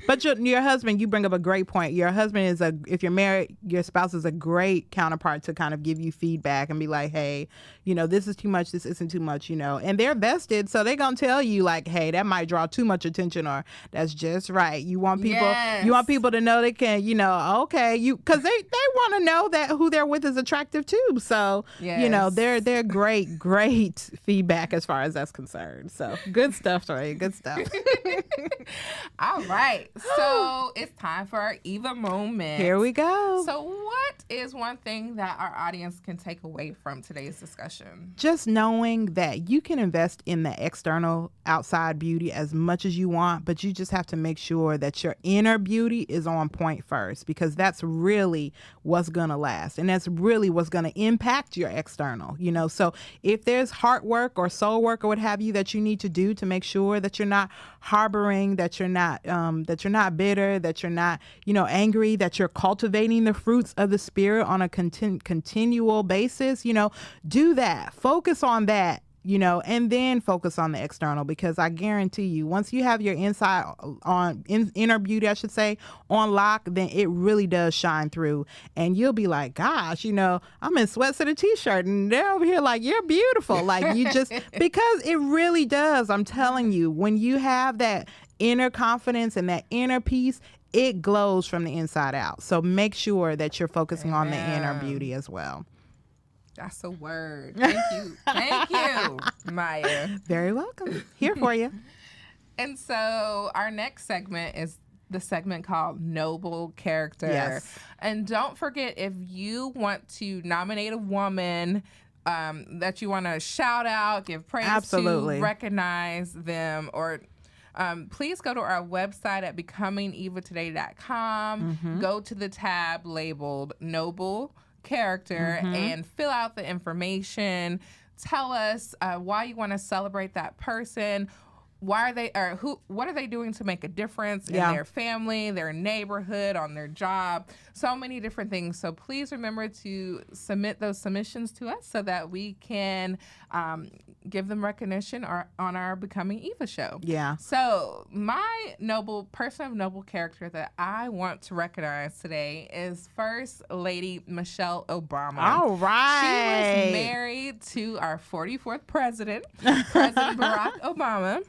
But your husband, you bring up a great point. Your husband is if you're married, your spouse is a great counterpart to kind of give you feedback and be like, hey, you know, this is too much, this isn't too much, you know. And they're vested, so they're gonna tell you like, hey, that might draw too much attention, or that's just right. You want people to know they can, you know, okay, because they want to know that who they're with is attractive too. So you know, they're great feedback as far as that's concerned. So good stuff. Good stuff. All right. So it's time for our Eva moment. Here we go. So what is one thing that our audience can take away from today's discussion? Just knowing that you can invest in the external outside beauty as much as you want, but you just have to make sure that your inner beauty is on point first, because that's really what's going to last. And that's really what's going to impact your external, you know. So if there's heart work or soul work or what have you that you need to do to make sure that you're not harboring, that you're not bitter, that you're not, you know, angry, that you're cultivating the fruits of the spirit on a continual basis, you know, do that. Focus on that, you know, and then focus on the external, because I guarantee you, once you have your inside inner beauty, I should say, on lock, then it really does shine through, and you'll be like, gosh, you know, I'm in sweats and a t-shirt and they're over here like, you're beautiful. Like, you just, because it really does. I'm telling you, when you have that inner confidence and that inner peace, it glows from the inside out. So make sure that you're focusing on the inner beauty as well. That's a word. Thank you. Thank you, Maya. Very welcome. Here for you. And so our next segment is the segment called Noble Character. Yes. And don't forget, if you want to nominate a woman that you want to shout out, give praise to, recognize them, or please go to our website at becomingevatoday.com. Go to the tab labeled Noble Character and fill out the information. Tell us why you want to celebrate that person. Why are they, or what are they doing to make a difference in their family, their neighborhood, on their job? So many different things. So please remember to submit those submissions to us so that we can give them recognition on our Becoming Eva show. Yeah. So my person of noble character that I want to recognize today is First Lady Michelle Obama. All right. She was married to our 44th president, President Barack Obama.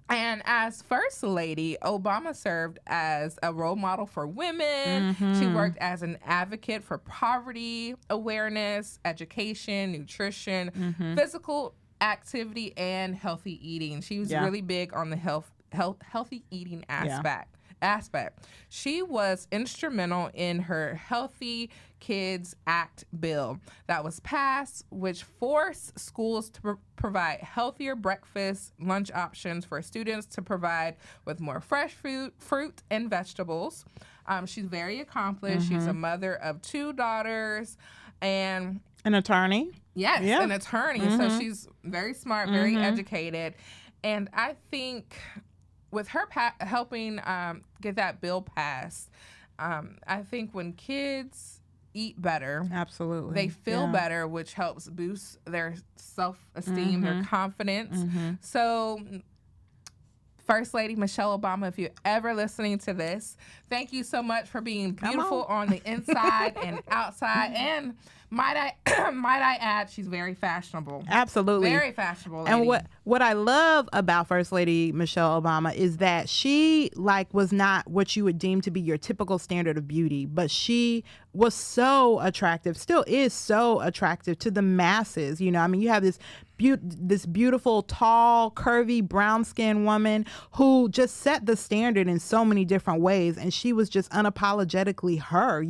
And as First Lady, Obama served as a role model for women. She worked as an advocate for poverty awareness, education, nutrition, physical activity, and healthy eating. She was really big on the healthy eating aspect. aspect. She was instrumental in her Healthy Kids Act bill that was passed, which forced schools to provide healthier breakfast, lunch options for students to provide with more fresh fruit and vegetables. She's very accomplished. She's a mother of 2 daughters and an attorney. Yes, an attorney. So she's very smart, very educated. And I think with her helping get that bill passed, I think when kids eat better, absolutely, they feel better, which helps boost their self-esteem, their confidence. So First Lady Michelle Obama, if you're ever listening to this, thank you so much for being beautiful on the inside and outside. And might I add, she's very fashionable. Absolutely. Very fashionable lady. And what I love about First Lady Michelle Obama is that she was not what you would deem to be your typical standard of beauty, but she was so attractive, still is so attractive to the masses. You have this beautiful, tall, curvy, brown-skinned woman who just set the standard in so many different ways, and she was just unapologetically her.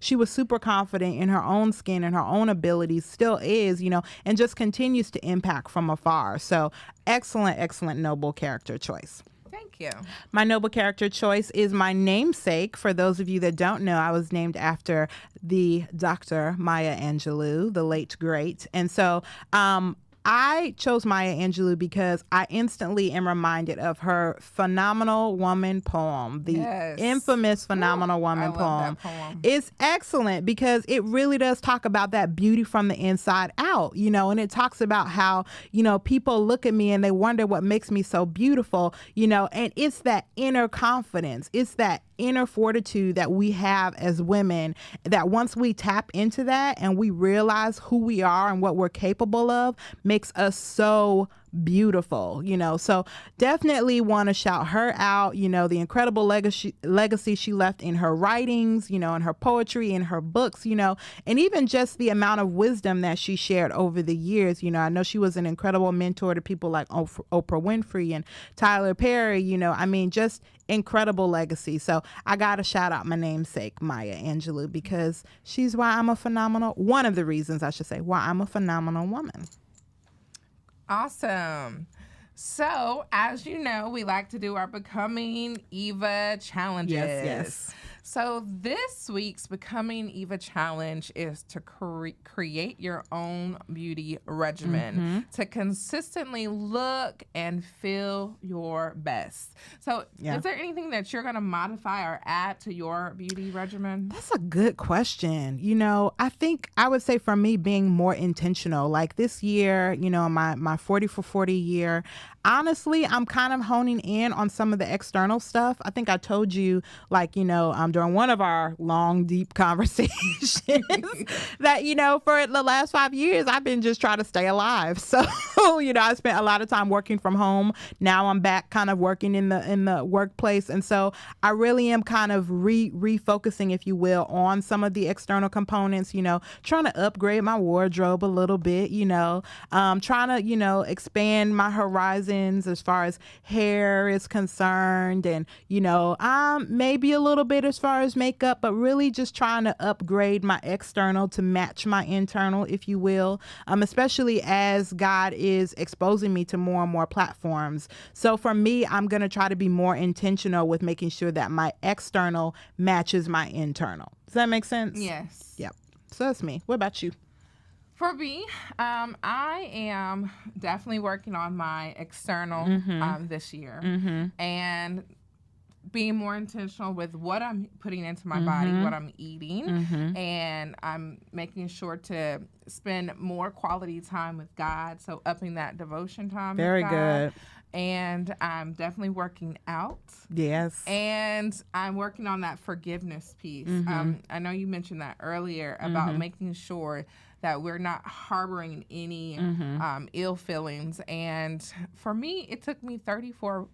She was super confident in her own skin and her own abilities, still is, and just continues to impact from afar. So excellent, noble character choice. Thank you. My noble character choice is my namesake. For those of you that don't know, I was named after the Dr. Maya Angelou, the late great. And so I chose Maya Angelou because I instantly am reminded of her Phenomenal Woman poem, the infamous Phenomenal Woman poem. It's excellent because it really does talk about that beauty from the inside out, and it talks about how, people look at me and they wonder what makes me so beautiful, and it's that inner confidence. It's that inner fortitude that we have as women, that once we tap into that and we realize who we are and what we're capable of, makes us so beautiful, so definitely want to shout her out, the incredible legacy she left in her writings, in her poetry, in her books, and even just the amount of wisdom that she shared over the years. I know she was an incredible mentor to people like Oprah Winfrey and Tyler Perry, just incredible legacy. So I got to shout out my namesake, Maya Angelou, because she's one of the reasons, I should say, why I'm a phenomenal woman. Awesome. So, as you know, we like to do our Becoming Eva challenges. Yes. So this week's Becoming Eva challenge is to create your own beauty regimen to consistently look and feel your best. So is there anything that you're going to modify or add to your beauty regimen? That's a good question. I think I would say for me, being more intentional, like this year, my 40 for 40 year, honestly, I'm kind of honing in on some of the external stuff. I think I told you, during one of our long, deep conversations that, for the last 5 years, I've been just trying to stay alive. So, I spent a lot of time working from home. Now I'm back kind of working in the workplace. And so I really am kind of refocusing, if you will, on some of the external components, trying to upgrade my wardrobe a little bit, trying to, expand my horizons as far as hair is concerned, and, maybe a little bit as far as makeup, but really just trying to upgrade my external to match my internal, if you will, especially as God is exposing me to more and more platforms. So for me, I'm going to try to be more intentional with making sure that my external matches my internal. Does that make sense? Yes. Yep. So that's me. What about you? For me, I am definitely working on my external this year, and being more intentional with what I'm putting into my body, what I'm eating, and I'm making sure to spend more quality time with God, so upping that devotion time Very with God. good. And I'm definitely working out. Yes. And I'm working on that forgiveness piece. I know you mentioned that earlier about making sure that we're not harboring any ill feelings. And for me, it took me 34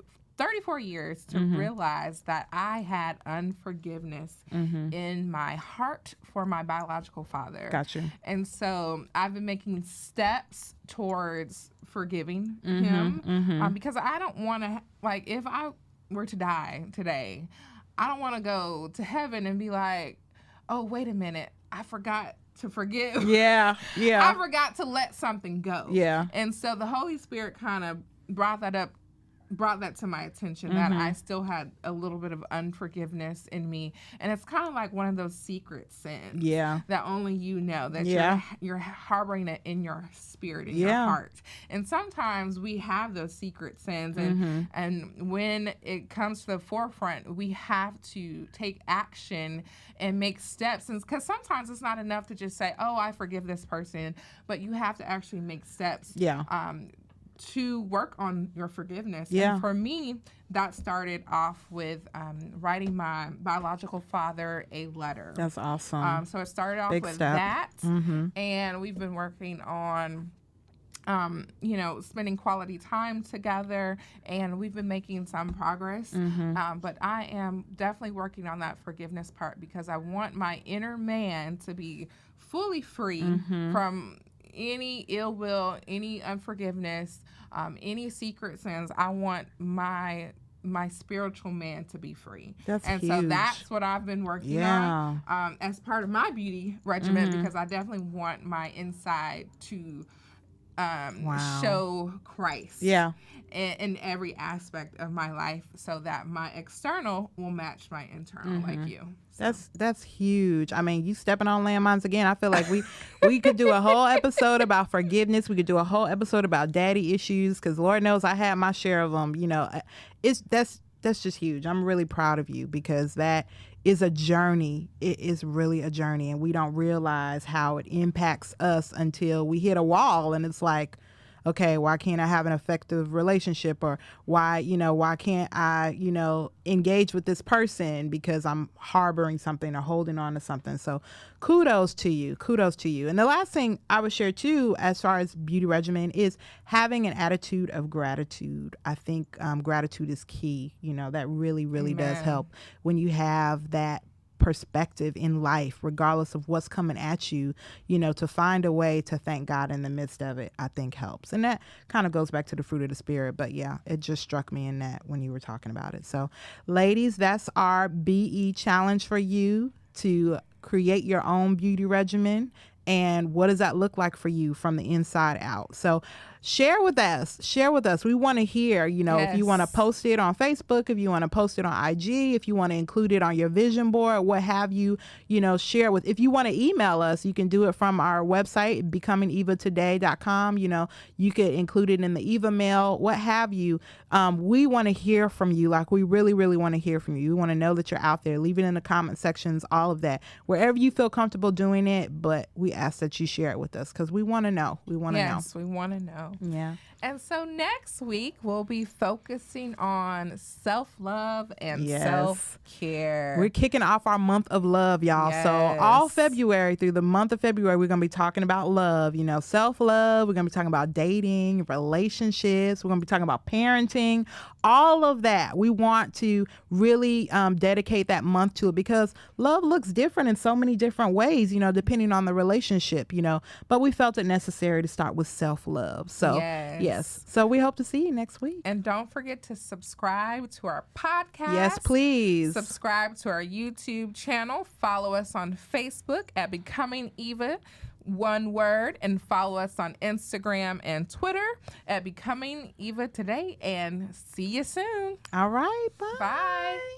years to realize that I had unforgiveness in my heart for my biological father. Gotcha. And so I've been making steps towards forgiving him because I don't want to, if I were to die today, I don't want to go to heaven and be like, oh, wait a minute, I forgot to forgive. Yeah. I forgot to let something go. Yeah. And so the Holy Spirit kind of brought that to my attention, that I still had a little bit of unforgiveness in me. And it's kind of like one of those secret sins that only you know, that you're harboring it in your spirit, in your heart. And sometimes we have those secret sins, and when it comes to the forefront, we have to take action and make steps. And because sometimes it's not enough to just say, oh, I forgive this person, but you have to actually make steps to work on your forgiveness. And for me, that started off with writing my biological father a letter. That's awesome. So it started off with step. that. And we've been working on, spending quality time together, and we've been making some progress. But I am definitely working on that forgiveness part, because I want my inner man to be fully free from any ill will, any unforgiveness, any secret sins. I want my spiritual man to be free. That's huge. So that's what I've been working on as part of my beauty regimen, because I definitely want my inside to show Christ in every aspect of my life, so that my external will match my internal, like you. So. That's huge. I mean, you stepping on landmines again. I feel like we could do a whole episode about forgiveness. We could do a whole episode about daddy issues, because Lord knows I had my share of them. That's just huge. I'm really proud of you, because that is a journey. It is really a journey, and we don't realize how it impacts us until we hit a wall, and it's like, okay, why can't I have an effective relationship? Or why can't I, engage with this person because I'm harboring something or holding on to something. So kudos to you. And the last thing I would share too, as far as beauty regimen, is having an attitude of gratitude. I think gratitude is key. That really, really does help when you have that perspective in life, regardless of what's coming at you, to find a way to thank God in the midst of it, I think helps. And that kind of goes back to the fruit of the spirit. But yeah, it just struck me in that when you were talking about it. So ladies, that's our BE challenge for you, to create your own beauty regimen. And what does that look like for you from the inside out? So share with us. We want to hear, if you want to post it on Facebook, if you want to post it on IG, if you want to include it on your vision board, what have you, share with. If you want to email us, you can do it from our website, becomingevatoday.com. You could include it in the Eva mail, what have you. We want to hear from you. Like, we really, really want to hear from you. We want to know that you're out there. Leave it in the comment sections, all of that, wherever you feel comfortable doing it. But we ask that you share it with us, because we want to know. We want to know. Yes, we want to know. Yeah. And so next week, we'll be focusing on self-love and self-care. We're kicking off our month of love, y'all. Yes. So all February, through the month of February, we're going to be talking about love, self-love. We're going to be talking about dating, relationships. We're going to be talking about parenting, all of that. We want to really dedicate that month to it, because love looks different in so many different ways, depending on the relationship, but we felt it necessary to start with self-love. So yes. So we hope to see you next week. And don't forget to subscribe to our podcast. Yes, please. Subscribe to our YouTube channel. Follow us on Facebook at Becoming Eva, one word, and follow us on Instagram and Twitter at Becoming Eva Today. And see you soon. All right. Bye. Bye.